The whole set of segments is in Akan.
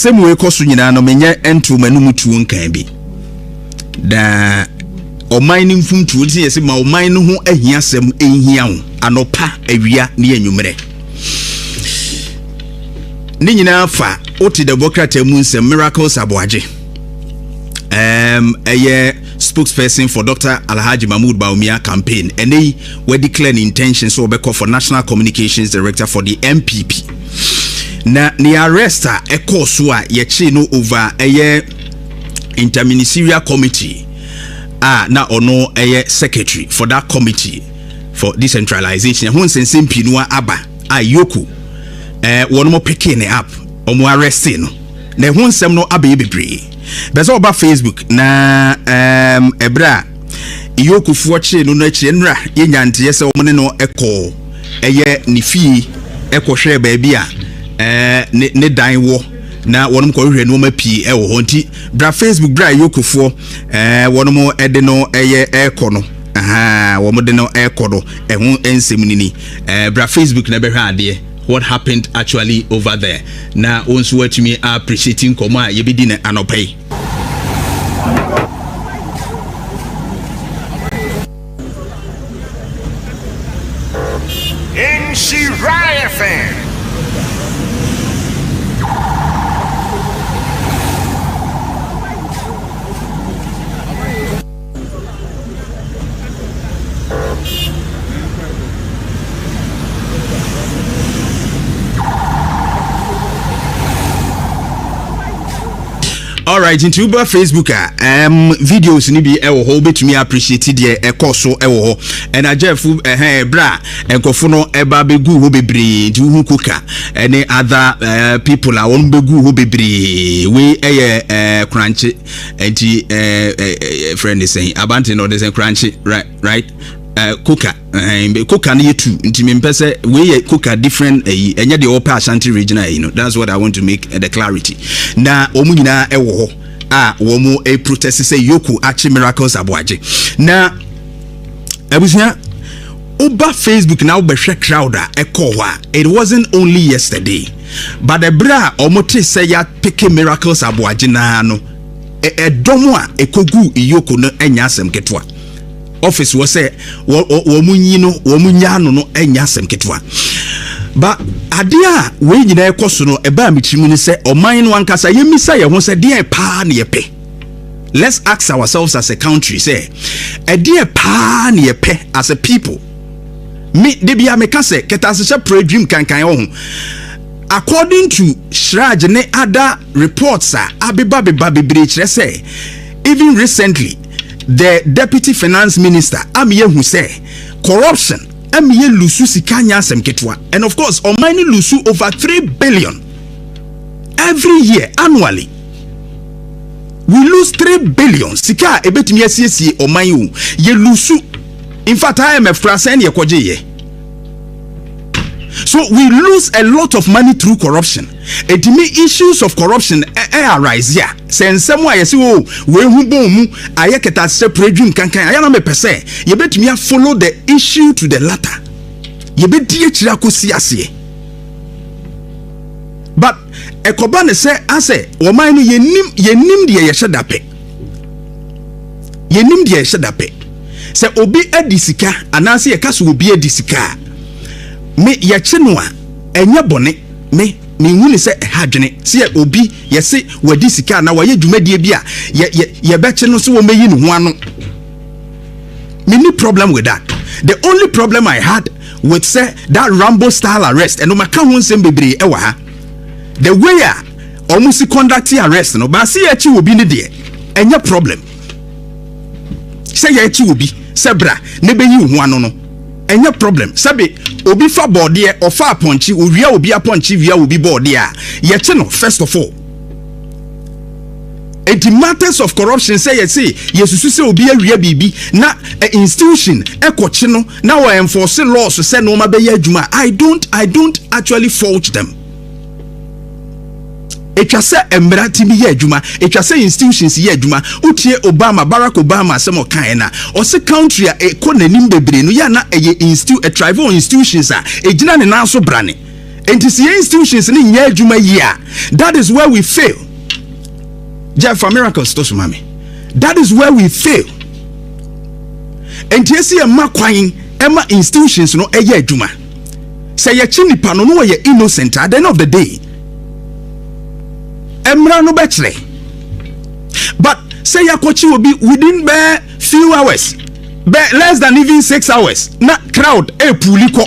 same way koso nyina no menye ento manum tuo nkan bi da oman ni mfum tuo ti yesi ma oman no ho ahia sem ehia ho anopa awia ne anwumre ni nyina fa oti democrat mu nsem Miracle Aboagye spokesperson for Dr. Alhaji Mahmoud Bawumia campaign and they were declaring intentions so call for National Communications Director for the NPP. Na ni arresta ekosua yechi no over interministerial committee na ono secretary for that committee for decentralization hun sensem pinua aba ayoku wono mo picking up omo arresting no na hun sem no aba bebre bezo oba Facebook na ebra iyoku fuoche no achi nra yenyante yese omne no eko ni fie ekohwe ba bia ne dan wo na wonom ko hwehwe no mapi wo honti bra Facebook bra yokufo wonom ede no eko no womo de no eko no ehun ensem nini bra Facebook na behwe ade what happened actually over there na onso watumi appreciating koma yebidi na anopai Nhyira FM. All right, into Facebook videos ni bi ewo ho betumi appreciate de ekoso ewo ho and ajefu bra enkofo no eba begu ho bebre di hu kuka any other people a won begu ho bebre we crunchy enti friend is saying abante no dey crunchy right Kuka Kuka ni yetu nti mempese we Kuka different enye the upper Ashanti region that's what I want to make the clarity na omu nyina ewo ho womu protest say yoku achi Miracle Aboagye na abusia oba Facebook na obehwe crowd ekowa it wasn't only yesterday but the bra omote say ya pick Miracle Aboagye na no edomo a ekogu yoku no enya asem ketwa office was say womunya no enya asem ketwa ba adia we nyina ekoso no eba mitirimu ni se oman no ankasa yemisa ye ho se de pa na ye pe. Let's ask ourselves as a country say de pa na ye pe as a people me de bia me ka se ketasehye predream kankan ho according to Shraj ne other reports abeba bebre kire say even recently the deputy finance minister amiye hu say corruption amiye lusu sikanya asem ketwa and of course omani lusu over 3 billion every year annually. We lose 3 billion sika ebetimi asiesie omani wu ye lusu. In fact IMF frasen ye koje ye. So we lose a lot of money through corruption. And to me, issues of corruption arise here. Sensem wa yesi wo we hu bom mu ayeketa separate dream kankan ayana me pese ye betumi follow the issue to the latter. Ye beti akira kosi ase. But ekoba ne se ase wo man no yenim de ye hyedape. Yenim de ye hyedape. Se obi adisika anase ye kaso obi adisika. Me yeche no a enye bone me huni se hadwene se obi yese wadi sika na waye dwumadie bi a ye beche no so wo meyi no ho ano. Me ni problem with that. The only problem I had with say that Rambo style arrest and no maka ho nsem bebre e wa ha. The way almost conduct arrest no ba se ye chi obi ni de enye problem. Say ye chi obi se bra ne beyi ho ano no enye problem sabe obi fa bode or fa ponchi owia obi aponchi via obi bode a ye che no first of all. And the matters of corruption say yesusu say obi awia bibi na institution ekoche no na we enforce laws so say no ma be adwuma. I don't actually fault them. Etwa se emrati bi ye adwuma, etwa se institutions ye adwuma. Utie Barack Obama asem kan na o se country a ekonanim bebre no ya na eye institute a tribal institutions a ejina ne nan so brane And to see institutions in Juma year, that is where we fail. Jeff for miracles to mami. That is where we fail. And to see a makwine Emma institutions no eye Juma. Say ya chini pano no ye innocent at the end of the day. Emra no betre. But say ya kochi will be within few hours. Less than even 6 hours. Na crowd puliko.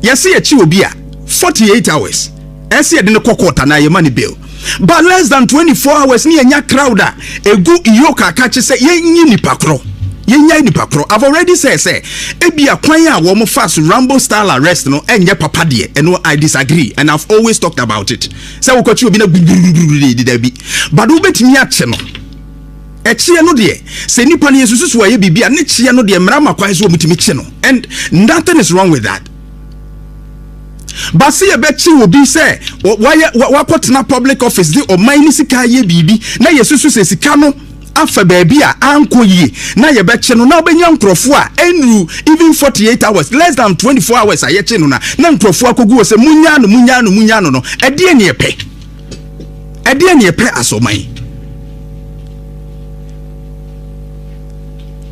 Ya see ya chi will be 48 hours. I see a dino kokota na ye money bill. But less than 24 hours ni enya crowder egu iyoka kache say ye ni pakro. Ye ni pakro. I've already said ebi akwan a wo mo fast Rambo style arrest no enye papa de and I disagree and I've always talked about it. Say wo kwachi obi na de bi. But wo betimi ache no. Echie no de se nipa ne yesusu so ye bibia ne chie no de mra makwan so omutimi che no. And nothing is wrong with that. But see a bet you will be say why put na public office the or mine sika ye bibi na yesusu se sika no afa baby a anko ye na ye bet no na obenya nkrofo a enru even 48 hours less than 24 hours aye che no na nkrofo akogu se munya no ede ne epe asoman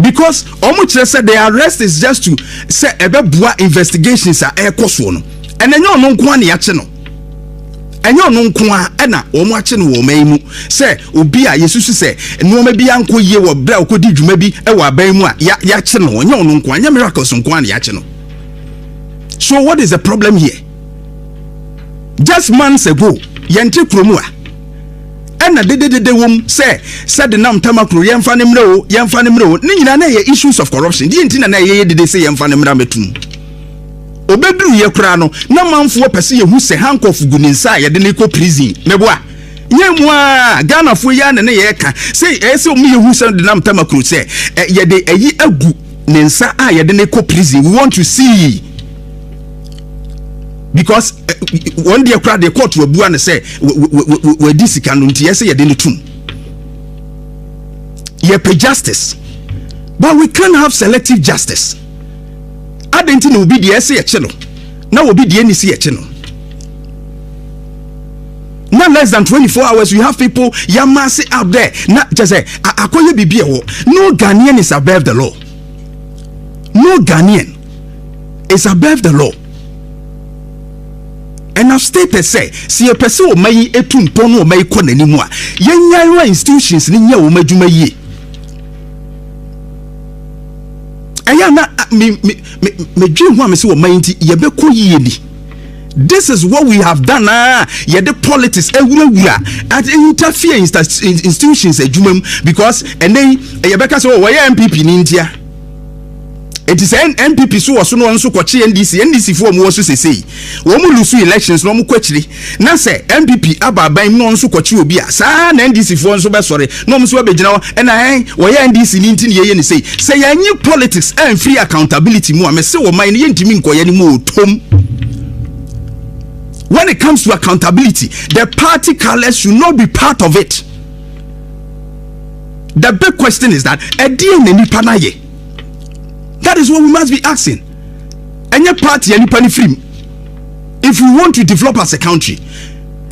because omuchire say the arrest is just to say ebebua investigations are ekoso no. And then you no nko na yache no. Enyo no nko a na wo mo ache no wo man mu. Say obi a yesusu say no ma bi anko ye wo bra okodi dwuma bi e wo aban mu a yache no. Enyo no nko anya miracles nko na yache no. So what is the problem here? Just months ago, yente kromu a ena de wom say said the nam tamakro yemfa ne mre ni nyina na ye issues of corruption. Di ntina na ye de say yemfa ne mra metum. Obedru ye kura no na manfo pese ye hu se handcuff gu ni nsa ye de ne ko prison meboa nyemu a Ghana fo ya ne ye ka say ese omu ye hu se de nam tamakro say ye de ayi agu ne nsa a ye de ne ko prison. We want to see because one day kura the court we bua ne say we disika no nti ye say ye de ne tum ye pay justice, but we can't have selective justice. Adenti no be the ese ye no na obi the ni se ye no. Not less than 24 hours you have people yamasi out there na just say akoye bibie wo. No Ghanaian is above the law. No Ghanaian is above the law. And I've stated say si a person o mai etu mpono o mai ko nanimu a yenyan institutions ni nya o madwuma yie. This is what we have done. The politics at interfere in institutions because and then say oh MPP in India. It is an MPP so was no so kwachi NDC for mo so say wo mu lose elections no mo kwachiri na say MPP ababan no so kwachi obi a sa na NDC for so be sore no mo so be gina na wo ya NDC ni ntin ye ni say yanyi politics and free accountability mu am say wo man ye ntimi nkoye ni mu otom. When it comes to accountability, the party colors should not be part of it. The big question is that that is what we must be asking. Any party, any penny free. If we want to develop as a country,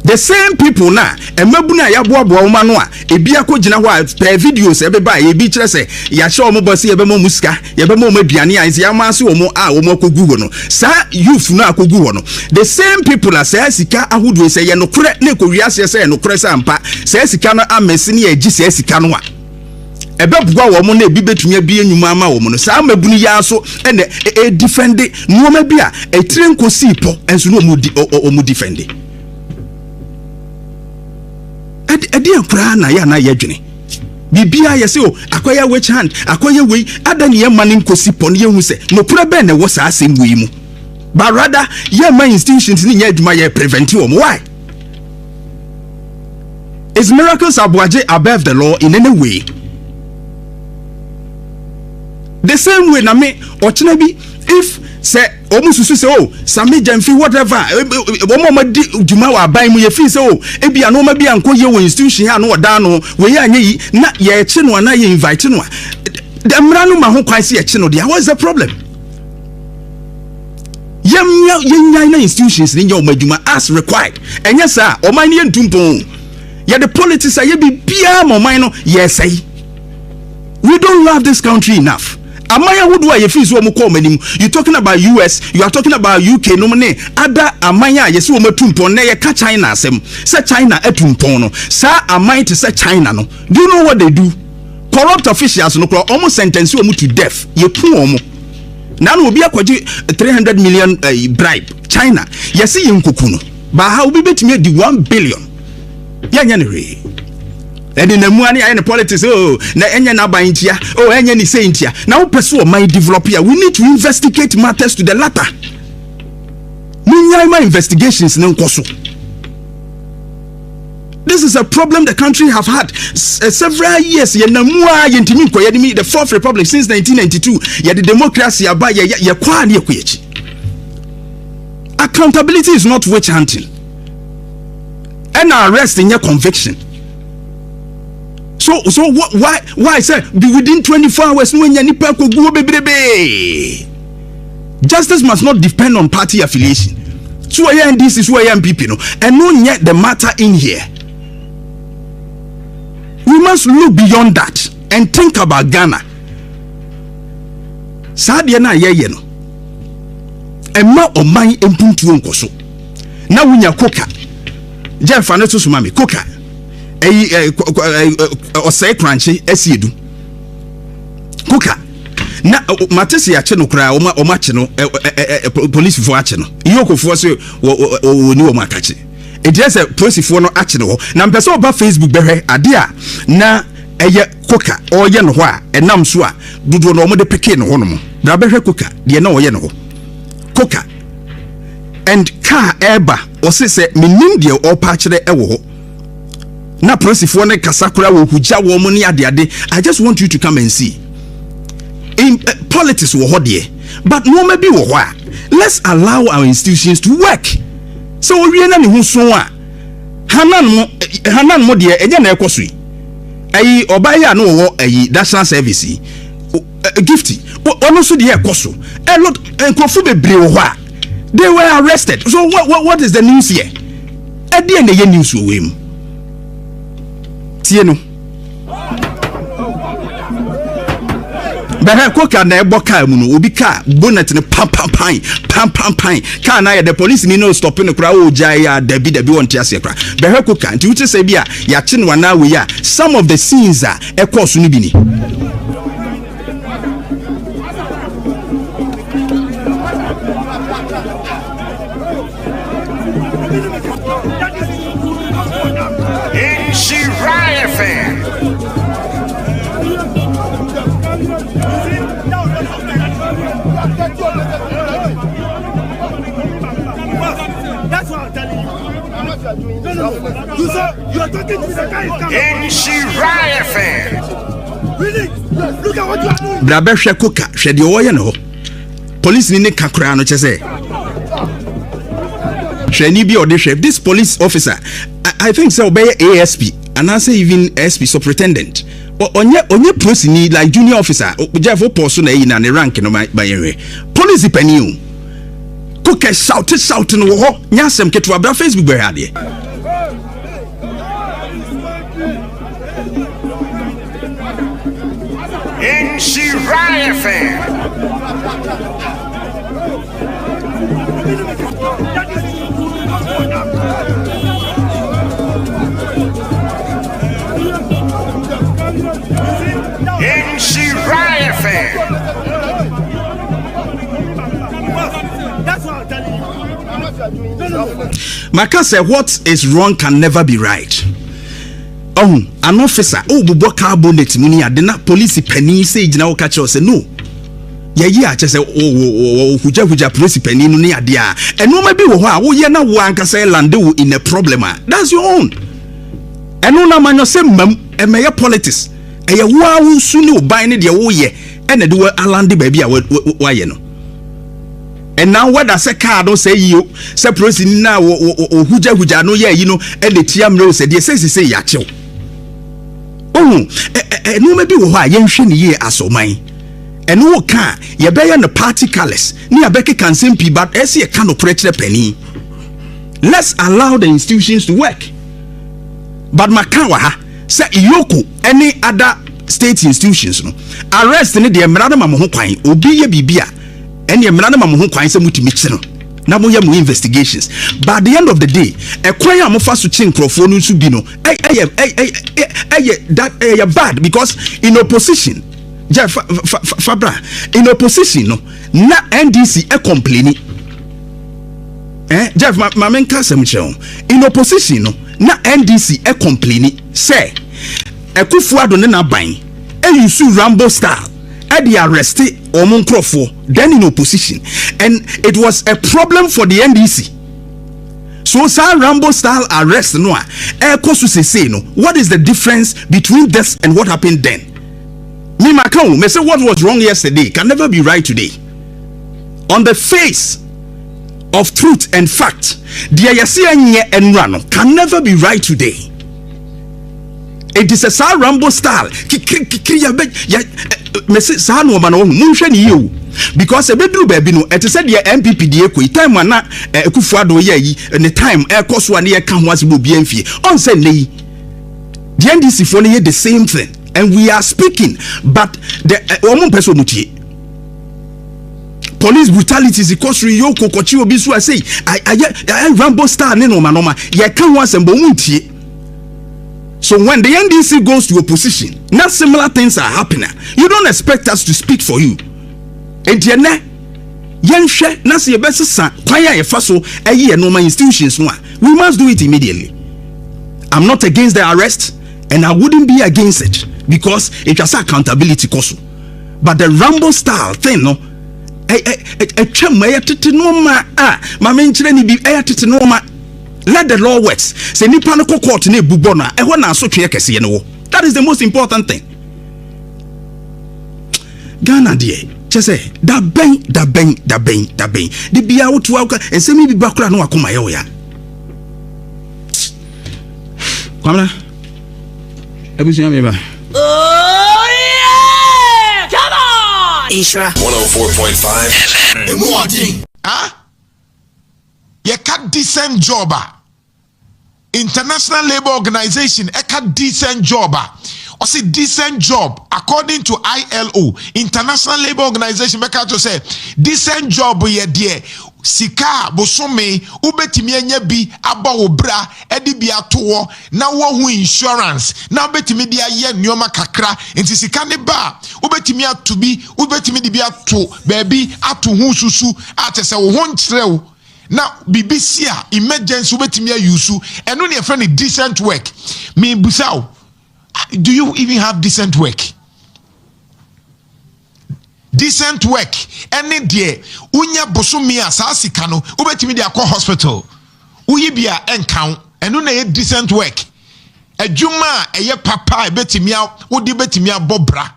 the same people now, and Mabuna Yabuabua Manoa, a Biako Jina per videos, everybody, a beach say, Yasho Mobasi, Yabemo Muska, Yabemo Mediania, is Yamasu, Omoko Gugono, Sa youth na Kuguono. The same people as Sika Ahudu say, no correct Nicoria say, no Cresampa, says Sikana Amesini, a GCS Kanwa. Ebebwa wo mo na bibetumi bia nyuma ama wo mo no sa mabuni ya so ene defend no ma bia tren kosi po enso no mu defend edi akura na ya na yadwene bibia ye se o akoya witch hand akoya we adani ye manin kosi po no ye hu se no pura be na wo sa asem we mu but rather ye man institutions ni nya adwuma ye prevent wo mo. Why is Miracle Aboagye above the law in any way? The same way na me ochina bi if say omususu say oh sami jamfi whatever omo ma di djuma wa ban mu ye fi say oh ebi ano ma bi anko ye wo institution ha no oda no we ya anye yi na ye eche no na ye invite no the mra no ma ho kwan say eche no dia. What's the problem? yenya institutions ni nya omadwuma as required. Enya sa oman ye ntumpon. Ya the politics aye bibia oman no yesai. We don't love this country enough. Amaya would why you feel so you talking about US, you are talking about UK, no money. Ada amaya yes wo matumpo na ye ka China asem. Say China etumpo no. Sa amaya to say China no. Do you know what they do? Corrupt officials no almost sentence you to death. Ye pu omo. Na no obi akwaji 300 million bribe. China. Yes see nkuku no. Ba how be betime di 1 billion. Ya nya ne re. And in the money and the politics, na enya na baintia, enya ni seintia. Now pursue my developer. We need to investigate matters to the latter. My investigations no koso. This is a problem the country have had several years. The Fourth Republic since 1992. The democracy accountability is not witch hunting. And arrest in your conviction. So why say be within 24 hours when nipa ko go bebrebe. Justice must not depend on party affiliation. So I am this is who I am people no. And no yet the matter in here. We must look beyond that and think about Ghana. Sadia na ye no. Emma oman empuntu nkoso. Na wunya koka. Jeff aneto sumami koka. Osai crunchy esiedu kuka na matesi ya che no kra o ma che no police fo ache no iyokofo se oni o makache edrese police fo no ache no na mpese oba Facebook behwe ade a na eye kuka oye no ho a enam so a dudu no mo de peke no ho no mo da behwe kuka de na oye no ho kuka and car eba o se minim de o pa kire ewo ho na prosifo ne kasakura wo hugya wo mo ne ade. I just want you to come and see in politics wo ho de but no maybe wo ho a let's allow our institutions to work. So we na ne hu so a hanan mo de enye na ekoso yi ayi obaya na wo ayi national service gifty ono so de ekoso a lot enkrofo bebre wo ho a they were arrested. So what is the news here? E de na ye news wo we mu tieno Bana koka na ebo car mu no obi car bonnet ne pam car na the police ni no stop no kra o jai ya dabi wonte ase kra behwe koka nti wuche se bia ya che no na we ya some of the scenes a ekọ so no bi ni Nhyira FM. That's what I'm telling you. You are talking to the guy. Nhyira FM. Really? Look at what you are doing. Brabe hwe koka hwe de oye no police ni ne kakra no chese hwe ni bi ode hwe this police officer I think so obey ASP and I say even SP superintendent onye prosini like junior officer Jeff Oposo na na ne rank no by police pani koka shout no ho nyasem keto abra Facebook be hade Nhyira FM. Nhyira FM. That's what I'm telling you. Maka say what is wrong can never be right. An officer bubo car bonnet muni ade na police penny say gina wo ka che say no ye a che say huja police penny no ne ade a eno ma bi wo ho a wo ye na wo anka say land wo in a problem that's your own eno na manyo say mam emeye politics eye wo a wo su ne oban ne de wo ye ene de wo alande ba bi a wo ye no. And now what I say car don't say you say police na wo huja no ye yi no e de tiam no say de say ya chew no maybe wo ha ye nhwe ne ye asoman and who can ye be the party colors ni abeke can simple but esi e can operate penny. Let's allow the institutions to work. But makawa ha say yoku any other state institutions no arrest ni de emrade mamu ho kwan obi ye bibia ene emrade mamu ho kwan say mutimi kire na mo ye mo investigations. But at the end of the day e kwan a mo fa so chin crofo no so bi no that bad because in opposition Fabra in opposition no na NDC e complaining Jeff ma menka sem cheon in opposition no na NDC e complaining say Ekufuado ne na ban e use Rambo style e dey arrest omo nkrofo then in opposition and it was a problem for the NDC. So Rambo style arrest no e kosu say no what is the difference between this and what happened then? Me Macron me say what was wrong yesterday can never be right today. On the face of truth and fact, the Ayasianye and Rano can never be right today. It is a Rambo style. Because a bedroom baby no, it is said the MPP the time when Kufuado ye and the time air cost 1 year can was will be on Sunday. The NDC for the same thing, and we are speaking, but the woman person police brutality is because Yoko Kochi Obisu I say I Rambo star no manoma ye can once and bomuntie. So when the NDC goes to opposition, not similar things are happening. You don't expect us to speak for you. Entienne yenhwe na se yebese sa kwaya ye fa so eye normal institutions no we must do it immediately. I'm not against the arrest and I wouldn't be against it because it was accountability cost. But the Rambo style thing no let the law work. Say nipa no court ne bubona e ho na so twe kese no. That is the most important thing. Ghana de chese da ben the bia wo to aka e se mi bi bakura no akoma ye wo ya. Kwamna ebusunya me ba. Oh yeah! Come on! Nhyira 104.5. You got decent job. International Labour Organization, a decent job. Or say decent job according to ILO, International Labour Organization. Make to say decent job ye dear. Sika bosome ubetimi enya bi aba obra edi bi atowo na wo hu insurance na ubetimi dia ye nyoma kakra enti sika ne ba ubetimi atubi ubetimi di bi ato baby ato hu susu atese wo ho nkyerɛw na BBC a emergency ubetimi ayusu eno ne e friend decent work me busao. Do you even have decent work? Decent work any day unya bosumi asasika no ubetimi dia call hospital uyibia encount eno na decent work adwuma eye papa betimi wodi betimi abobra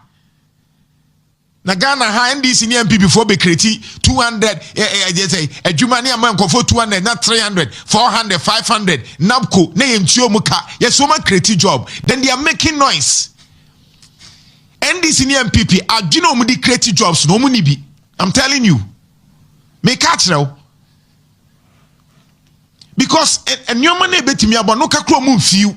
na Ghana ha NDC ni MP before be create 200 say adwuma ni amanko for 200 na 300 400 500 napco na yentuo muka yes so ma create job then they are making noise. NDC ni MPP adwina omudi create jobs no muni bi. I'm telling you. Make catch because enyoma na betimi abo no kakro mu mfiu.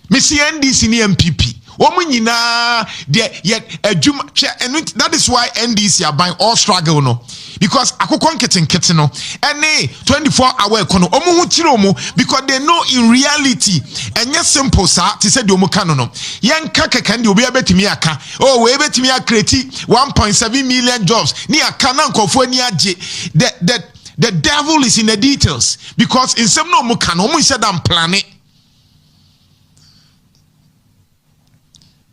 Me see NDC ni MPP. Woman nyina de yet adwuma and that is why NDC are buying all struggle no because akokon keten no any 24-hour kono omo hu kire omo because they know in reality enye simple sa ti say de omo ka no yenka kekan de obi abetimi aka oh we betimi create 1.7 million jobs ni aka na nkofo ani age the devil is in the details because in some no omo ka no omo said am plan it.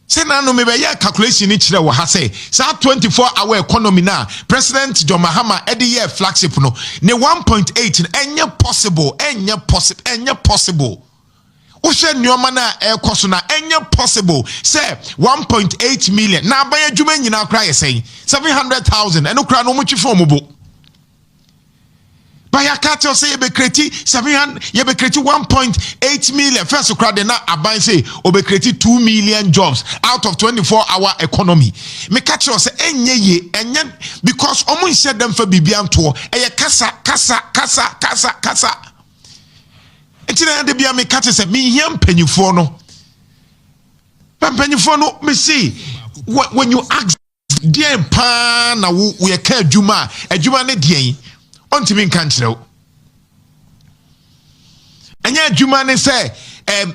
Say na no mebe ya calculation ni kire wo ha say sa 24-hour economy na President John Mahama edi year flagship no ne 1.8 enye possible wo hwe nyoma na ekoso na enye possible say 1.8 million na aban adwuma nyina kra ye say 700,000 eno kra no mo twi fo mo bo Baya catch say you be create 700, you be create 1.8 million. First crowd na aban say you be create 2 million jobs out of 24-hour economy. Me catch say enye because omo said them for bibian to kasa. Until the bia me catch say me here penyufo no. Penyufo no me see when you ask dear pa na we ka adwuma ne dean ontimi nka nkyerɛw anya adwuma ne sɛ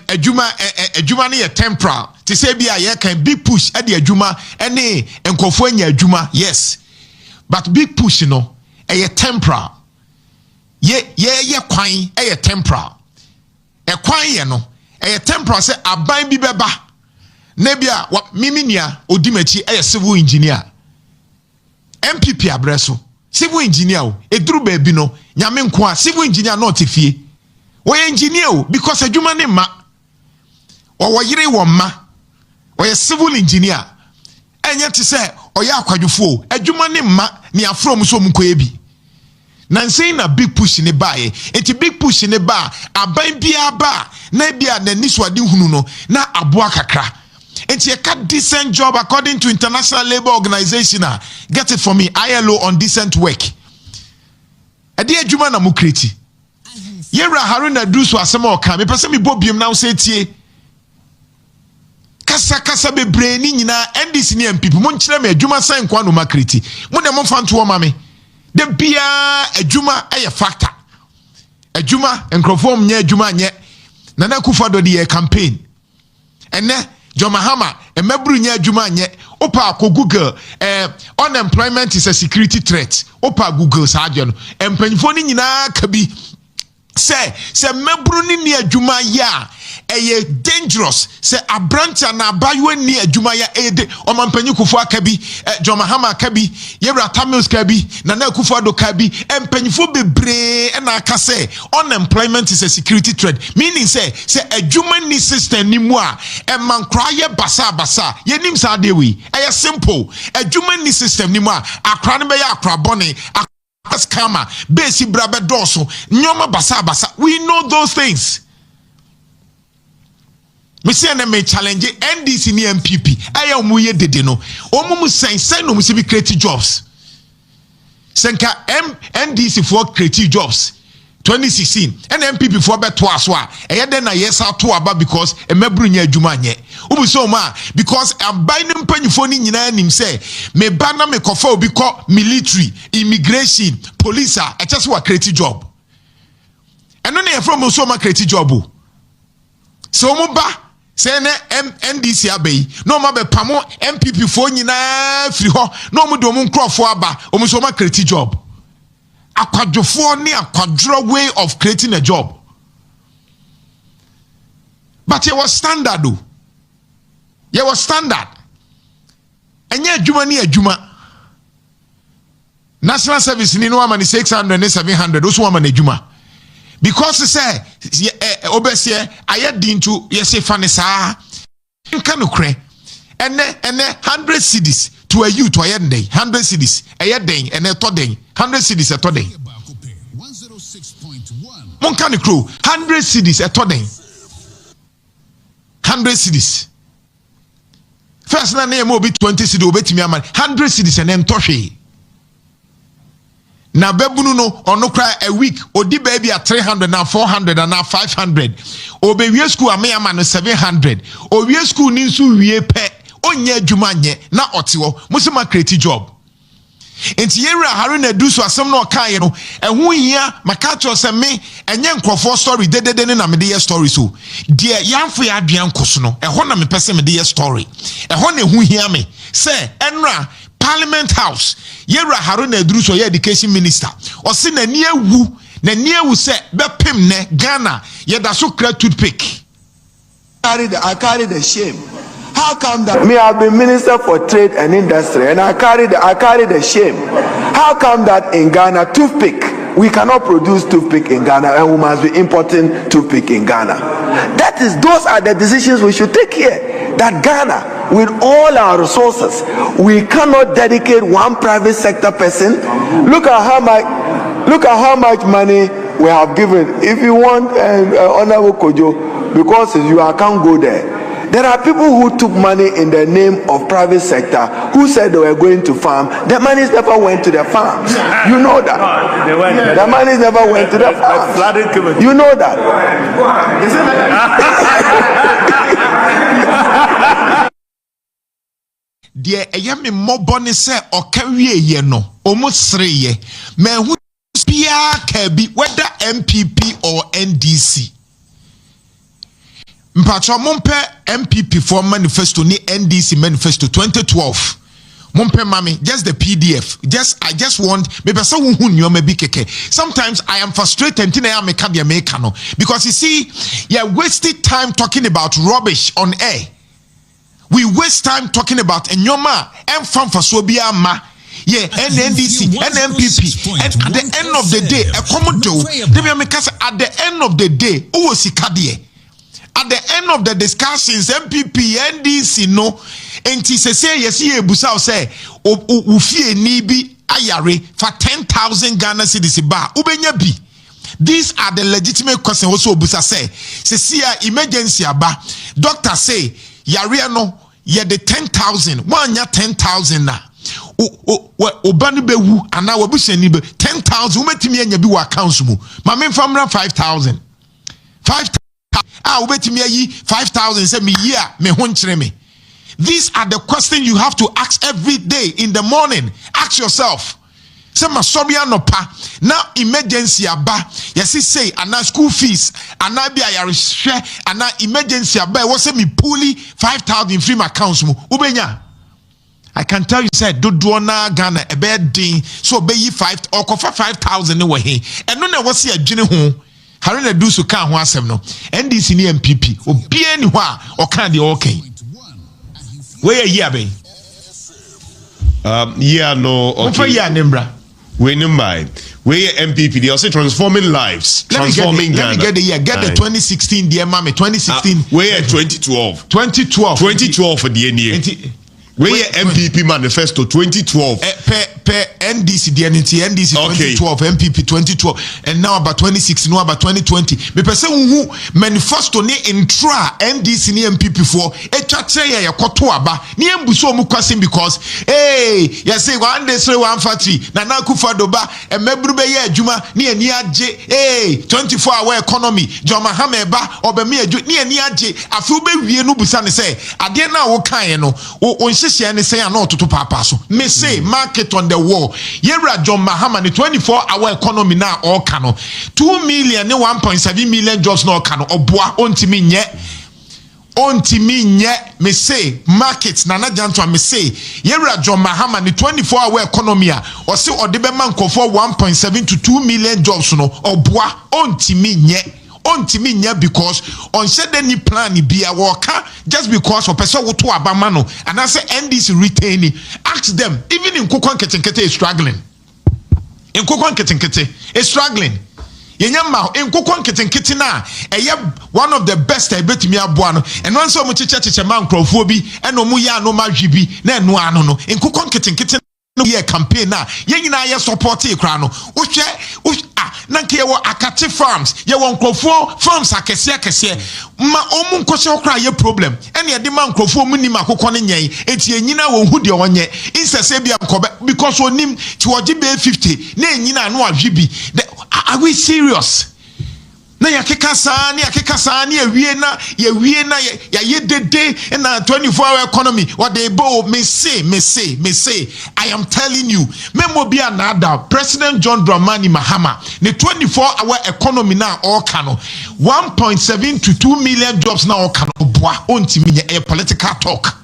adwuma ne yɛ temporal te sɛ bia yɛ kan big push ade adwuma ne nkɔfo anya adwuma yes but big push no ɛyɛ temporal ye kwan ɛyɛ temporal kwan yɛ no ɛyɛ temporal sɛ aban bi bɛba nebia miminia odimachi ɛyɛ civil engineer MPP abreso civil engineer o eduru baabi no nyame nko a civil engineer not fie wo engineer o because adwuma ne ma wo yire wo ma wo civil engineer enye te se oya akwadwofo adwuma ne ma ne afrom so mkoye bi na nsen na big push ne bae enti big push ne ba aban bia ba na bia na niswade hunu no na aboa kakra. It's a decent job according to International Labour Organization. Get it for me, ILO on decent work. A dear Juma na mukreti. Yera haruna dusu asema oka. Me pese mi bobium now say tie. Kasa be brainy nyina NDC ni MPP. Mon kire me adwuma san kwa no makreti. Mo de mo fa nto ma me. De bia adwuma eye factor. Adwuma enkrofom nya adwuma nye. Nana Akufo-Addo de campaign. Ene John Mahama emebru nya adwuma nye opa ko Google unemployment is a security threat opa Google sa adwo no empanifo ni nyina ka bi se mebru ni adwuma ya eye dangerous se abranta na abayo ni adwuma ya ede omampanyi Kufu aka bi John Mahama aka bi Yewra Tamils ka bi Nana Akufo-Addo ka bi empanyifo bebre na aka se unemployment is a security threat meaning se adwuma ni system ni mu a emankra ye basa ye nim sa de wi eye simple adwuma ni system ni mu a akra ne be ya akra bone scammer base brabe doso nyoma basa we know those things. Me say na me challenge NDC ni MPP aya omu ye dede no omu mu sen no mu se bi create jobs senka NDC for create jobs 2016 and MPP for beto aso a eye den na yes ato aba because emebru nya adwuma nye ubu so ma because abai ne mpanyifo ni nyina nim say me ba na me kofa obi ko military immigration police a eche so create job eno na ye from so ma create job o so mu ba say na NDC abai no ma be pamo MPP fo nyina firi ho no mu do mu nkrofo aba o mu so ma create job akwadwofo ni akwadro way of creating a job but it was standard though. It was standard enye adwuma ni adwuma national service ni no amani 600 and 700 oso amani adwuma because say obesie ayedi into yesi fanisa nka no kre ene 100 cedis to a youth to ayende 100 cedis ayeden ene to den 100 cedis to den 106.1 mon kan kro 100 cedis to den 100 cedis first na name obi 20 cedis obetimi amani 100 cedis ene ntohwe na babunu no ono kra a week odi baby at 300 na 400 na 500 obewie school amema no 700 owie school ni nso wie pe onye adwuma nye na otewo musima create job enti Yewra Haruna dusu asem no kan ye no ehu hia makacho se me enye nkrofo story dedede na me de story so de yamfo ya aduan koso no eho na me pese me de story eho na ehu hia me se enra Parliament House Yewra Haruna dusu ye education minister o se na ni ewu se bepem ne Ghana ye da so kra toothpick I carry the shame. How come that me I've been minister for trade and industry and I carry the shame? How come that in Ghana toothpick we cannot produce toothpick in Ghana and we must be importing toothpick in Ghana? Those are the decisions we should take here. That Ghana, with all our resources, we cannot dedicate one private sector person. Look at Look at how much money we have given. If you want Honorable Kojo, because you can't go there. There are people who took money in the name of private sector who said they were going to farm. The money never went to the farms. You know that. The money never went to the farms. You know that. Dear Ayami Moboni said, or carry ye no, almost 3 years. Man, who can be whether MPP or NDC? Mpacho mumpe MPP for manifesto ni NDC manifesto 2012. Mumpe mami, just the PDF. I just want maybe someone who knew maybe keke. Sometimes I am frustrated because you see, you're wasting time talking about rubbish on air. We waste time talking about Enyoma and Famfasobia ma. Yeah, and NDC and MPP. And at the end of the day, a commodo, at the end of the day, Uosikadie. At the end of the discussions, MPP, NDC, no, and say yes, ye busa say, Ufie nibi ayare for 10,000 Ghana cedis bar, Ubenya bi. These are the legitimate questions also busa say. See emergency aba. Doctor say, yare no, ye the 10,000, one ya 10,000 na. Obani bewu, and now wabusa nibe 10,000, umetimi enya bi wa accounts mu. Mame famra 5,000. 5,000. Ubeti me 5,000 say me year me hunchre me. These are the questions you have to ask every day in the morning. Ask yourself. Say my sorry anopa. Now emergency aba. Yes, say and school fees and I be a share and now emergency aba. What say me pully 5,000 free my accounts mu. Ubenya. I can tell you say do na Ghana a bad day so be 5 or cover 5,000 away. And no was see a jine home. Harina do so can one sem no. NDC ni MPP. Obi any hwa or can the okay. Where ye be? Yeah, no. Okay. Yeah, Nimbra. We number. Where MPP? They also transforming lives. Transforming Ghana. Let me get the year. Get the 2016, dear mommy. 2016. Where 2012? 2012. 2012 for the NDA. Where MPP manifesto 2012. Per NDC NDC 2012, okay. MPP 2012, and now about 2016, now about 2020. Me person who manifesto ni intra NDC ni MPP for e chache ya koto aba ni embuso mu kwasim because hey ya say one day say one factory na kufa doba e mebru be ye adwuma ni ani age hey 24-hour economy John Mahama eba obemi adwu ni ani age afu be wie no busa ne say ade na wo kan no o nhihye ne say na ototo papa so me say market on the wall. Yera John Mahama, the 24-hour economy now all cano 2 million, 1.7 million jobs now cano or bois on me say markets Nana Jantoah me say Yera John Mahama, the 24-hour economy or so or the man for 1.7 to 2 million jobs no or bois on me because on said any plan be a worker just because of person who to abamano and I say NDC retaining ask them even in Kokon Ketenkete is struggling in Kokon Ketenkete is struggling yenyama in Kokon Ketenkete na one of the best I bet me abuano and one so much church man crowfobi and no muya no majibi na no ano no in Kokon Ketenkete no year campaign na yenyina ye support e kra no nanke wo akate farms ye won krofo farms akese ma omu nkose okra ye problem ene de man krofo mu nim akokọ ne nyen enti enyina wo hu de wonye insese bia nkobe because onim ti wogi be 50 na enyina no ahwe are we serious na yakeka saa ni ewie na ye dede na 24-hour economy what they bow me say I am telling you memo bia na ada President John Dramani Mahama the 24-hour economy now all cano 1.7 to 2 million jobs now all cano boa ontimi a political talk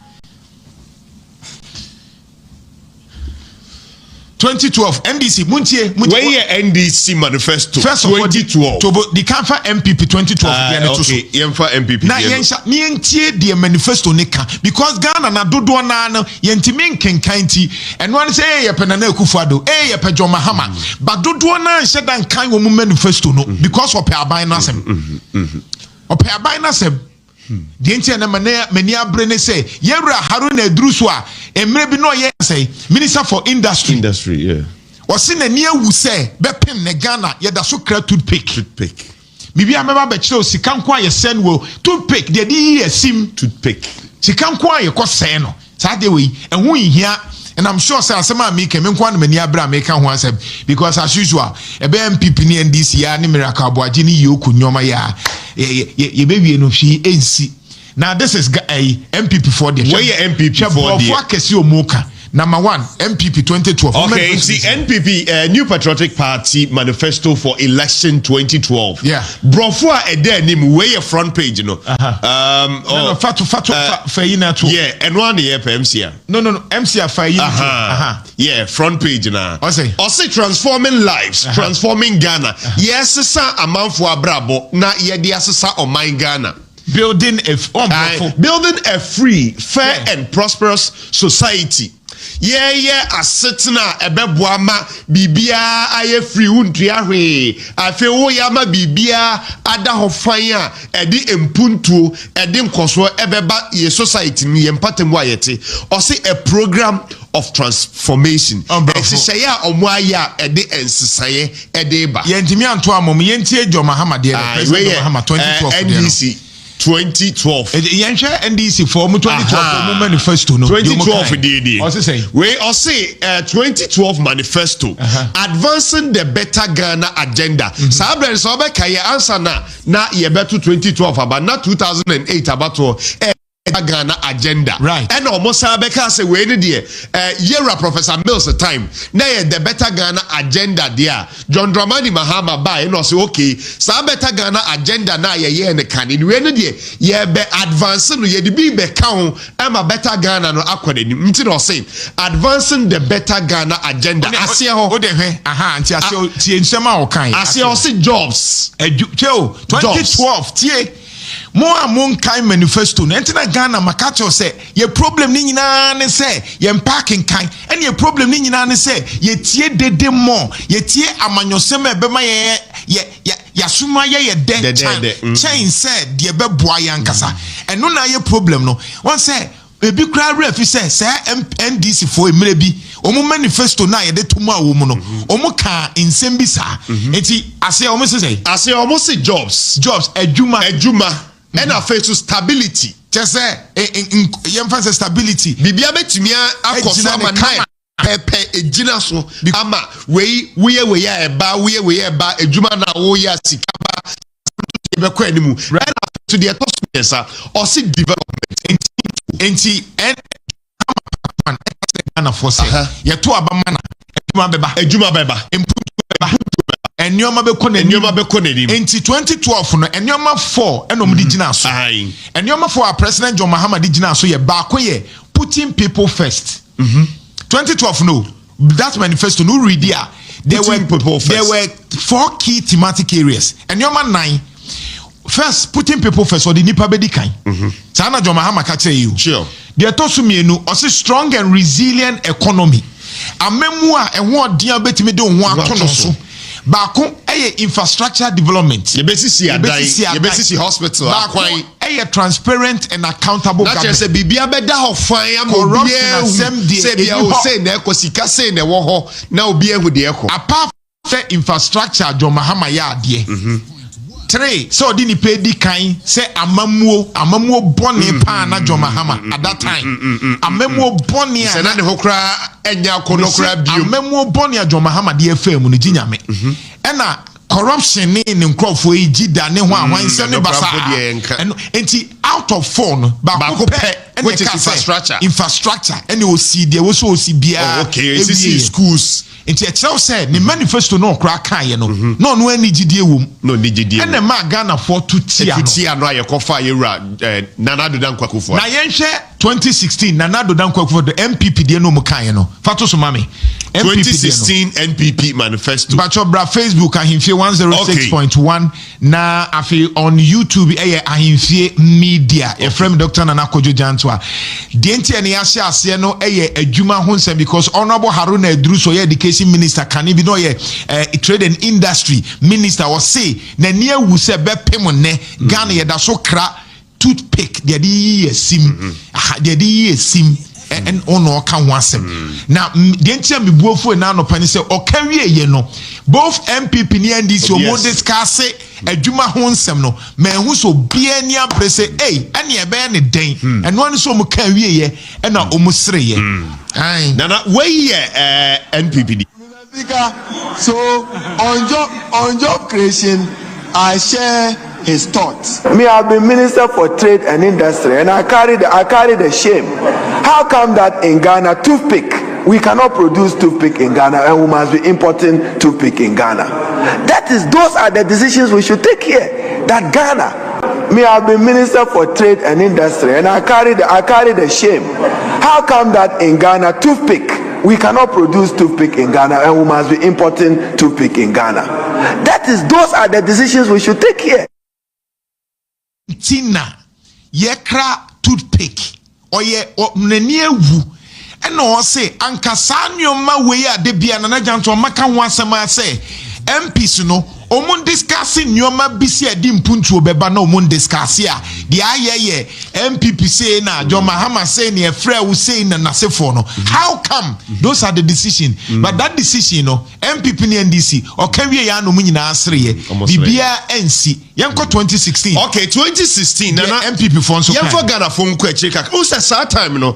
2012 NDC muntie where NDC manifesto first 2012 to the Kanfa MPP 2012 okay Yemfa MPP na yensha ni entie the manifesto nika because Ghana na dodo na no yentimi nkenkanti and one say ye penana Akufo-Addo ye pe John Mahama but dodo na nhyɛ dan kan wo manifesto no because of aban na asem ope aban na asem the entire many abrene say Yera Haruna Edruso emre bi no ye say Minister for Industry yeah ɔse n'ani awu sɛ bɛpem ne Ghana yɛda so kra toothpick bibi ameba bɛkyerɛ sika nko a yɛsɛn wo toothpick deɛ di yɛsim toothpick sika nko a yɛkɔsɛn no saa de wei ɛho nhia. And I'm sure say asema me ke me nkwa no mani abra me ka ho asem because as usual ebe MPP ni NDC ya ni Miracle Aboagye ni yoku nyoma ya ye bewie no hwi ensi. Now this is MPP for the where MPP for the kesi omoka. Number 1 MPP 2012. Okay, see NPP New Patriotic Party Manifesto for Election 2012. Yeah. Brofo a ede nim where your front page, you know. Fatu fayina to. Yeah, and one year per MCA. No, MCA fayina. Yeah, front page na. Ose transforming lives, transforming Ghana. Yes, sir, amanfo abrabo na ye dia sesa o man Ghana. Building a free, fair and prosperous society. Asetna ebeboama bibia aye free untua hwe afi wo yama bibia ada hofan a edi empuntuo edi nkoso ebeba ye society mi ye mpatem ayete or say a program of transformation esiseye a omo aya edi ensisaye edi ba yentimi anto amom yentie John Mahama de president Mahama 2012 NDC 2012. NDC for 2012 manifesto no. 2012 did. What's it say? We also 2012 manifesto advancing the better Ghana agenda. Sabre so be kaya answer na ye better 2012 about not 2008 about Ghana agenda. Right. And almost Sabeka say we need year Professor Mills time. Na the better Ghana agenda there. John Dramani Mahama by no say okay. Sa better Ghana agenda na ye ne kan. In we need ye be advancing ye the be count a better Ghana no akwade ni. Nti no say advancing the better Ghana agenda. Asia ho. O de hwe. Nti asia tie nsema o kan. Asia o say jobs. 2012 tie mo amon kai manifesto na entina Ghana makacho say ye problem ni nyina ne say ye parking kan and ye problem ni nyina ne say ye tie dede mo ye tie amanyosem ebema ye suma ye de chain said de beboa yankasa eno na ye problem no one say ebi kra refi say NDC for emre bi omo manifesto na ye de tuma wo mu no omo ka nsem bi sa enti ase omo say jobs adwuma and after to stability just say emphasis stability bibia betumi akoso ama na pepe ejina so ama we eba adwuma na wo ya sikaba be kwa animu right to the etoso or see development enti Ghana for say ye to abamana adwuma beba Enyoma be konenim. Enti 2012 no enyoma 4 enom di gina so. Enyoma 4 President John Mahama di gina so ye baako ye putting people first. 2012 no that manifesto no read there. There were 4 key thematic areas. Enyoma 9 first putting people first or the nipa be di kan. Sana John Mahama ka tell you. Sure. The tosu mienu or say strong and resilient economy. Amemu a ehwo odian betimi de ho atono so. Bako infrastructure development. Yebesi hospital. Bako transparent and accountable government. Not just bibia beda ho fan corruption say na ekosika say na wo ho na obi ehu de eko. Apart from infrastructure John Mahama ya ade. 3 so di ni pay di kan say amamuo bone pa na John Mahama at that time. Amamuo bone say na de ho kra enya kono kra biom. Amamuo bone John Mahama de afam no ginyame. Ena corruption ni nkrofo ejida ne ho ahwan se ne basa. Enti out of phone ba ko pe which is infrastructure and o see there was o see bia. Okay, schools. Enti e tell say ni manifesto no kra kan ye no no ani gidie wom no ni gidie and ma Ghana for to tia no aye kofa yewura Nana Jantoah kwakufo na ye nhwe 2016 Nana Jantoah kwakufo the MPP de no mu kan ye no fato so mame 2016 NPP manifesto but bra Facebook ahimfie 106.1 na afi on YouTube ahimfie media e frame Dr. Nana Jantoah de enti ne ya ase no adwuma ho nsem because honorable Haruna Edruso ye education minister can be no trade and industry minister was say na near wu se bepem ne Ghana ye da so kra toothpick de sim and ono ka ho asem na de ntia me buofo na no pani say o ka wie ye no both MPP ni NDC o mo discuss adwuma ho nsem no me hu so bia ni abrese ene e be ne den eno an so mo ka wie ye na o mo sere ye Nana we NPP. So on job creation, I share his thoughts. Me, I've been Minister for Trade and Industry, and I carry the shame. How come that in Ghana, toothpick, we cannot produce toothpick in Ghana, and we must be importing toothpick in Ghana? Those are the decisions we should take here. That Ghana. Me, I've been Minister for Trade and Industry, and I carry the shame. How come that in Ghana, toothpick, we cannot produce toothpick in Ghana, and we must be importing toothpick in Ghana? Those are the decisions we should take here. Tina, yekra toothpick, or ye nenie wu, and no say, Ankasanyo ma way a debia Nana Jantoah maka wasama say, MPs no. Omon discussing nyoma bisi adi mpuntu obeba na omon discuss ya di ayeye MPP say na John Mahama say na Efra will say na nasefo no. How come those are the decision but that decision no MPP ni NDC okawie ya no munyina asre ye bibia NC yanko 2016 okay 2016 na MPP for so yan for Ghana for nko achika o say that time no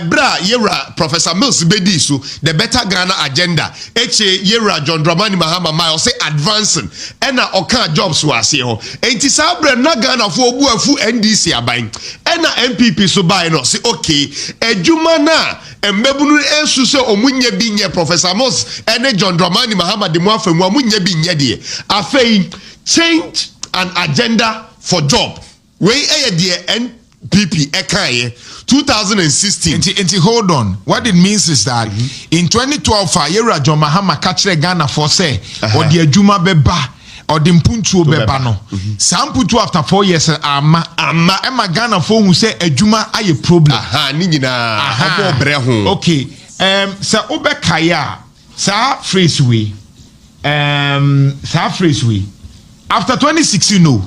bra yera Professor Mills bedi so the better Ghana agenda eche yera John Dramani Mahama ma say advancing ena oka jobs wase ho enti sa bre na Ghana fo obu afu NDC aban ena MPP so buy no say okay adwuma na embebunu ensu se omunye bi nye Professor Moss ene John Dramani Mahama de mo afemu omunye bi nye de afei change an agenda for job we de NPP ekaye 2016 Enti hold on. What it means is that in 2012 Yera John Mahama kachre Ghana for say or the adwuma beba or the mpuntu beba no. Samputu after 4 years ama Ghana for who say adwuma aye problem. Ni nyina hobo bre ho. Okay. Sa obekaya sa phrase we after 2016 no.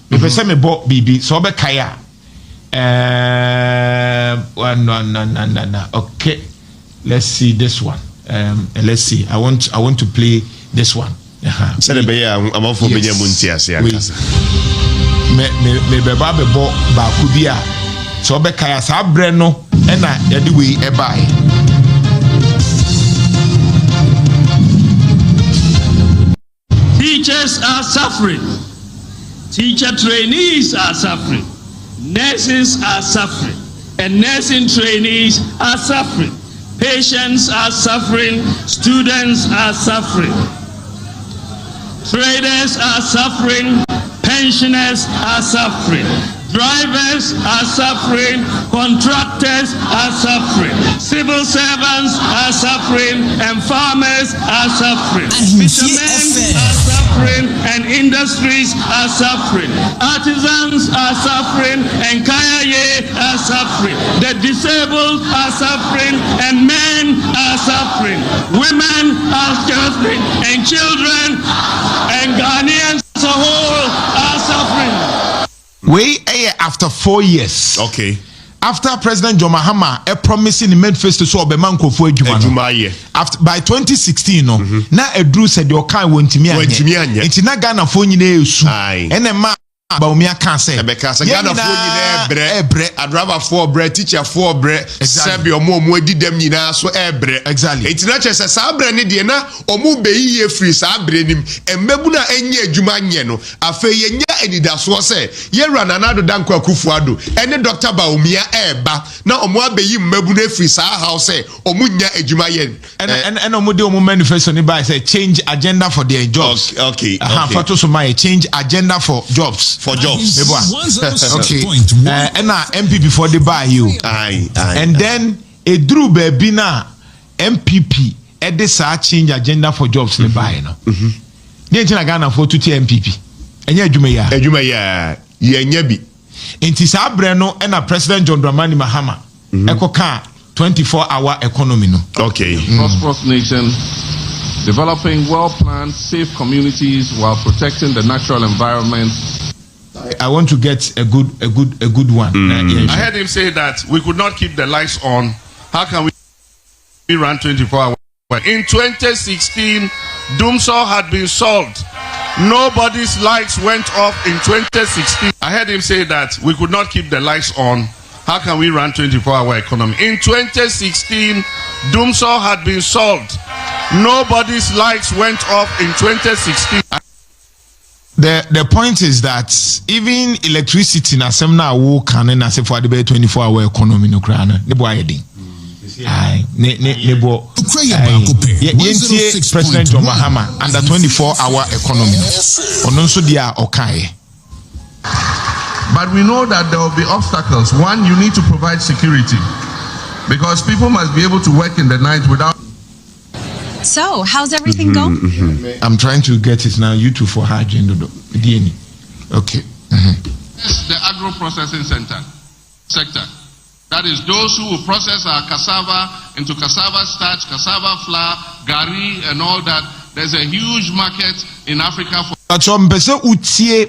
Me pese me bo bibi so obekaya no. Okay, let's see this one. Let's see. I want to play this one. Say be ya am for be munti ase akasa. Me beba be bo ba ku bia. So be kaya sa bre no e na yede we e bai. Teachers are suffering. Teacher trainees are suffering. Nurses are suffering, and nursing trainees are suffering. Patients are suffering, students are suffering. Traders are suffering, pensioners are suffering. Drivers are suffering, contractors are suffering, civil servants are suffering, and farmers are suffering. Fishermen are suffering, and industries are suffering. Artisans are suffering, and kayaye are suffering. The disabled are suffering, and men are suffering. Women are suffering, and children and Ghanaians as a whole are suffering. We after 4 years. Okay. After President John Mahama promising the manifesto so obema nkofo adwuma after by 2016 no na edru said the okai wontimi anye enti na Ghana fo nyina esu ene ma ba omia kan say Ghana fo nyina ebre adrava fo bre teacher fo bre sebi omo edi dem nyina so ebre exactly enti na chese sa bre ne de na omo beyiye free sa bre nim embebu na enye adwuma nye no afa yenya enidaso se yera Nana Dankwa Kufuado ene Dr. Baumia eba na omo abeyi mmebu na free sa house omo nya adwuma ye and omo de omo manifesto ni by say change agenda for their jobs. Okay. Fato so my change agenda for jobs. Okay. And MPP for the buy you. And then a drew baby na MPP at the change agenda for jobs the buy no. Then Ghana for 2 MPP. And ya Ejuma ya bi. Inti sa breno and a President John Dramani Mahama. Eko ka 24-hour economy no. Okay. Prosperous nation, developing well-planned, safe communities while protecting the natural environment. I want to get a good one. I heard him say that we could not keep the lights on how can we run 24 hours? In 2016, Doomsaw had been solved. Nobody's lights went off in 2016. I heard him say that we could not keep the lights on. How can we run 24-hour economy? In 2016, Doomsaw had been solved. Nobody's lights went off in 2016. The point is that even electricity na sem na wo kan na se for the 24-hour economy no kra na ne bo ayedin. Ai ne bo President John Mahama under 24-hour economy. Ono nso dia okaye. But we know that there will be obstacles. One, you need to provide security because people must be able to work in the night without. So, how's everything going? I'm trying to get it now. You two for her agenda. Okay. The agro-processing sector. That is those who will process our cassava into cassava starch, cassava flour, gari, and all that. There's a huge market in Africa for.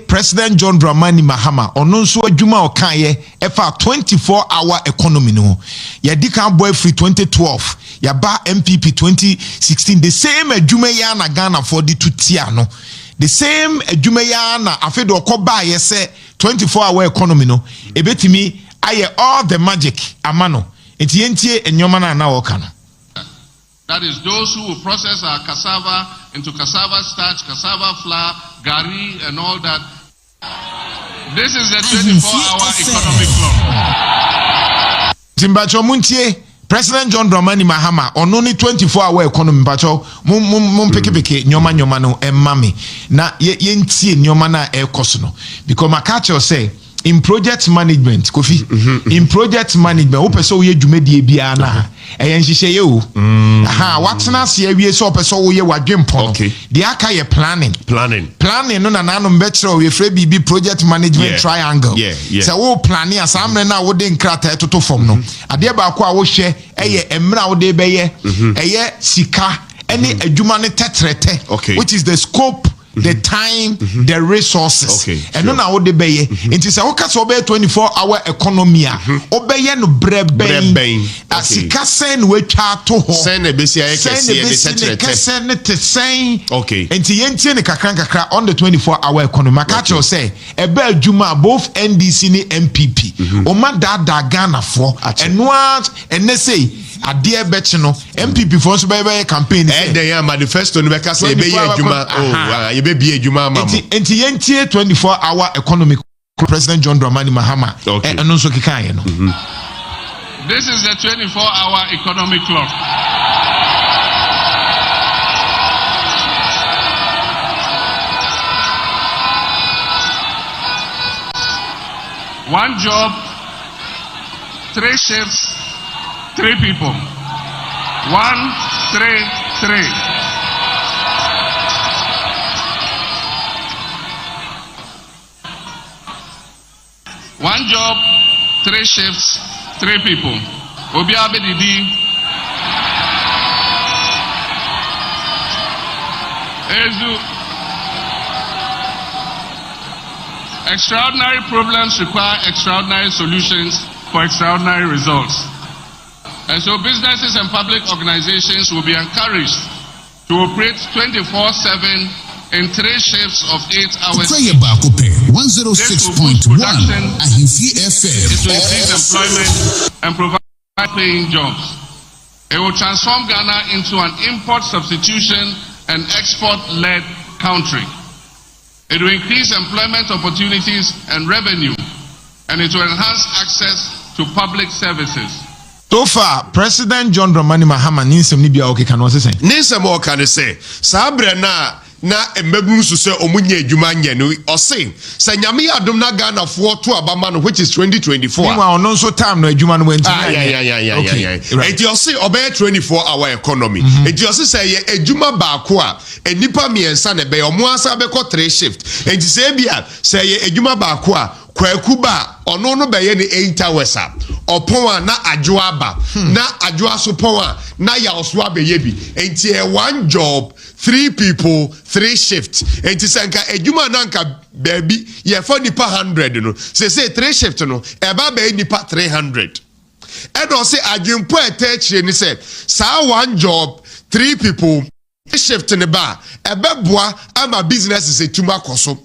President John Dramani Mahama ono nso adwuma okaye efa 24-hour economy no ya dika boy free 2012 ya ba MPP 2016 the same adwuma ya na Ghana for the tutia no the same adwuma ya na afedo okoba ye se 24-hour economy no ebetimi aye all the magic amano entientie enyoma na woka no. That is those who will process our cassava into cassava starch, cassava flour, gari, and all that. This is the 24-hour economic law. Timbacho Muntie, President John Dramani Mahama, on only 24-hour economy, Bacho, Mumpeke, Nyoma no, and Mami. Na yentie Nyoma na air cosono. Because Makacho say, in project management, Kofi, in project management, open so ye jumedi biana. And she say you, what's not see we saw person we were jumpo. Okay, the aka ye planning. No na metro we free BB project management triangle. So planning as I'm now wouldn't crater to form no. Adia ba kwa wo share eye emra wo de beye eye sika any adwuma ne tetrete, which is the scope, the time, the resources. And no na wo de beye. It is a woka so be 24-hour economy a obeye no breben. Asika sen we twa to ho. Sen e besi aye kese e tetrete. Sen ne te sen. Enti yentie ne kakra on the 24-hour economy. Makacho say ebe adwuma both NDC ni MPP. Oma da Ghana for enwa ene say adie beche no MPP for so be campaign say dey manifesto no be ka say ebe ye adwuma be be adwuma mama enti yentie 24-hour economic President John Dramani Mahama eno so kikaye no. This is the 24-hour economic clock. One job, 3 shifts, 3 people. 1, 3, 3. One job, 3 shifts, 3 people. Obiabe Didi. Ezu. Extraordinary problems require extraordinary solutions for extraordinary results. And so businesses and public organizations will be encouraged to operate 24/7 in 3 shifts of 8 hours. This will boost production, it will increase employment and provide paying jobs. It will transform Ghana into an import substitution and export-led country. It will increase employment opportunities and revenue, and it will enhance access to public services. So far, President John Dramani Mahama ninsem ni bia okay kan o say. Ninsem o kan say, sabre na emebun so say omunye adwuma nye no o say, say nyame adom na Ghana fo to abama no which is 2024. Meanwhile, no so time no adwuma no went. It you say obey 24-hour economy. It you say adwuma ba ko a enipa miensa na be omo asa be ko 3 shift. Enti say bia say adwuma ba ko a kwakuba ono no be ye ni 8 hours a opon na adwoa ba na adwoa so pon na ya oso abeye bi enti one job 3 people 3 shifts enti sanka adwuma nanka baby ye for nipa 100 no say 3 shift no e ba be nipa 300 And also adwempo attach ni say sa one job 3 people shift in the bar ebeboa ama businesses etuma koso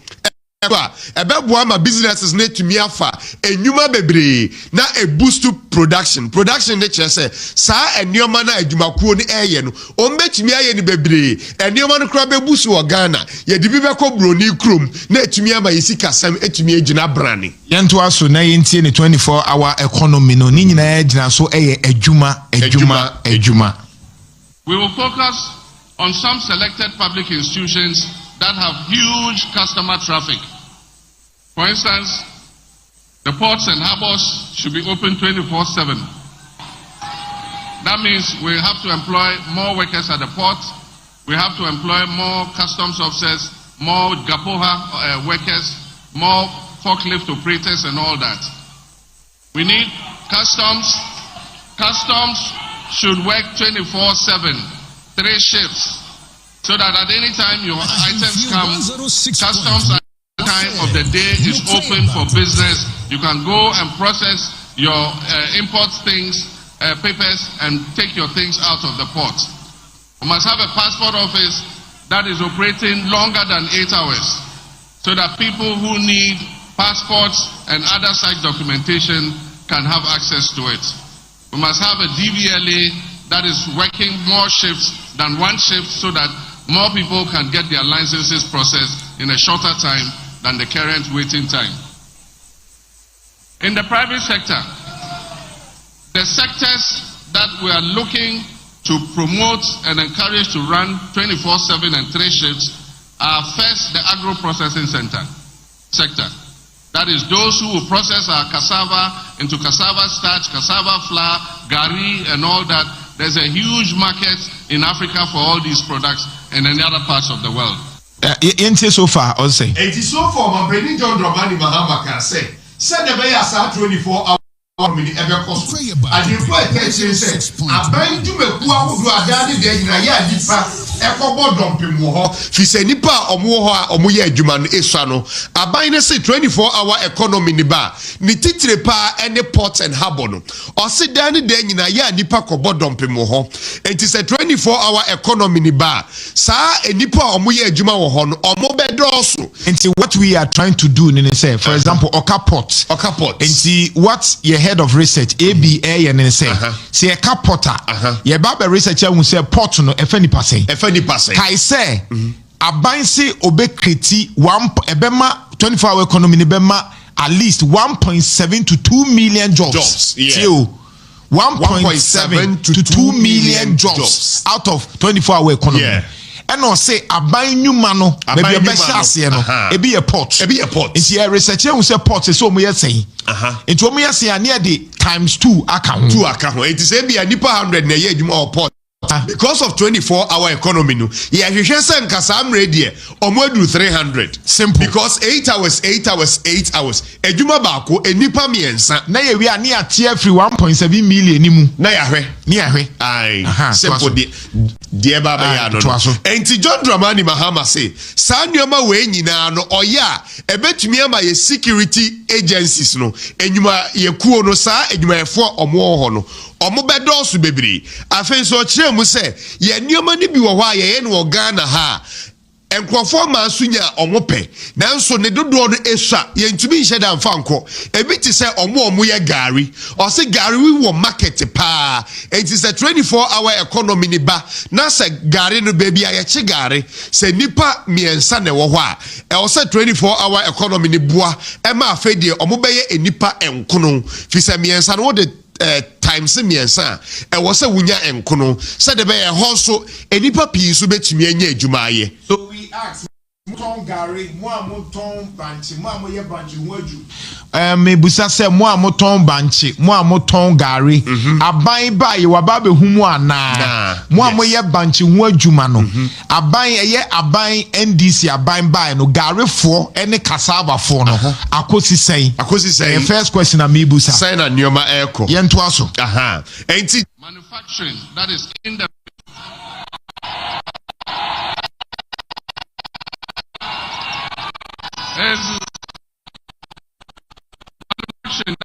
ebeboa ama businesses na etumi afa enyuma bebre na e boost production ne che say sa enyoma na adwumakuo ni eye no ombetumi aye ni bebre enyoma no kra be boost wo Ghana ye di bi be ko broni krom na etumi ama yesika sam etumi agina brani yento aso na yentie ni 24-hour economy no ni nyina agina so eye adwuma. We will focus on some selected public institutions that have huge customer traffic. For instance, the ports and harbors should be open 24/7. That means we have to employ more workers at the port. We have to employ more customs officers, more Gapoha workers, more forklift operators and all that. We need customs. Customs should work 24/7, 3 shifts, so that at any time your items come, customs at the time of the day is open for business. You can go and process your import things, papers, and take your things out of the port. You must have a passport office that is operating longer than 8 hours, so that people who need passports and other such documentation can have access to it. We must have a DVLA that is working more shifts than 1 shift, so that more people can get their licenses processed in a shorter time than the current waiting time. In the private sector, the sectors that we are looking to promote and encourage to run 24/7 and 3 shifts are first the agro-processing sector. That is those who will process our cassava into cassava starch, cassava flour, gari, and all that. There's a huge market in Africa for all these products and in other parts of the world. So far, I'll say. It is so far, my Benny John Dramani Mahama can say, send the way as 24 hours. Ever cost. I didn't put attention. I bind to a poor who are down in the Echo dumping more. She said, Nipa or more or Muya Juman Esano. I bind a 24-hour economy in the bar. Nititre pa any pots and habono. Or sit down in the Nipa Kobo dumping more. It is a 24-hour economy in the bar. Sa a Nipa or Muya Juma or more bed also. And see what we are trying to do, Nene, for example, Okapot. And see what your head of research, ABA, and then say, see a capota. Your Baba researcher will say, pot no, if any passing. Kai say, a binsi obe kriti, ebema 24-hour economy, ebema at least 1.7 to 2 million jobs. 1.7 to 2 million jobs out of 24-hour economy. And no say a buy new mano, maybe a best it be a pot. It's here researcher who say pot is so we are saying. It will me say near the times 2 account. It is a nipa 100 na ye more pot. Because of 24-hour economy, no, yeah, you can say I'm ready. Or more do 300. Simple. Because 8 hours. Ejuma bako, a nipa miensa. Na we are near tier free 1.7 million nimu. Na yahwe. Aye. Simple. Dear Baba Yano. And John Dramani Mahama say, Sanyoma we nyina no oya, ebetumi ama ye security agencies no, enyuma ye kuo no sa, enyuma ye fo omo ho no. Omo bedosu bebre afen so kire mu se ye nioma ni bi wo hwa ye no Ghana ha enkrofo ma sunya omo pe nanso ne dodo no esua ye ntumi hye da mfa nko ebi ti se omo ye gari o se gari wi wo market pa it is a 24-hour economy ni ba na se gari no baby aye che gari se nipa miensa ne wo hwa e o se 24-hour economy ni boa e ma afedie omo be ye enipa enkono fi se miensa no de times miensa e wo se wunya enkono se de be e ho so enipa pii so betumi anya adwuma aye. So we ask Muton Gary, Muton Banchi, Muamoye Banchi, Waju. Mebusa se Muamoton Banchi, Muamoton Gary, Abai by Wababe Humuana, Muamoye Banchi, Waju Mano, Abai NDC, Abai by no Gary for any cassava for no. Akosi say, first question a Mebusa. Sign a Nyoma Echo. Yentuaso. Manufacturing, that is in the manufacturing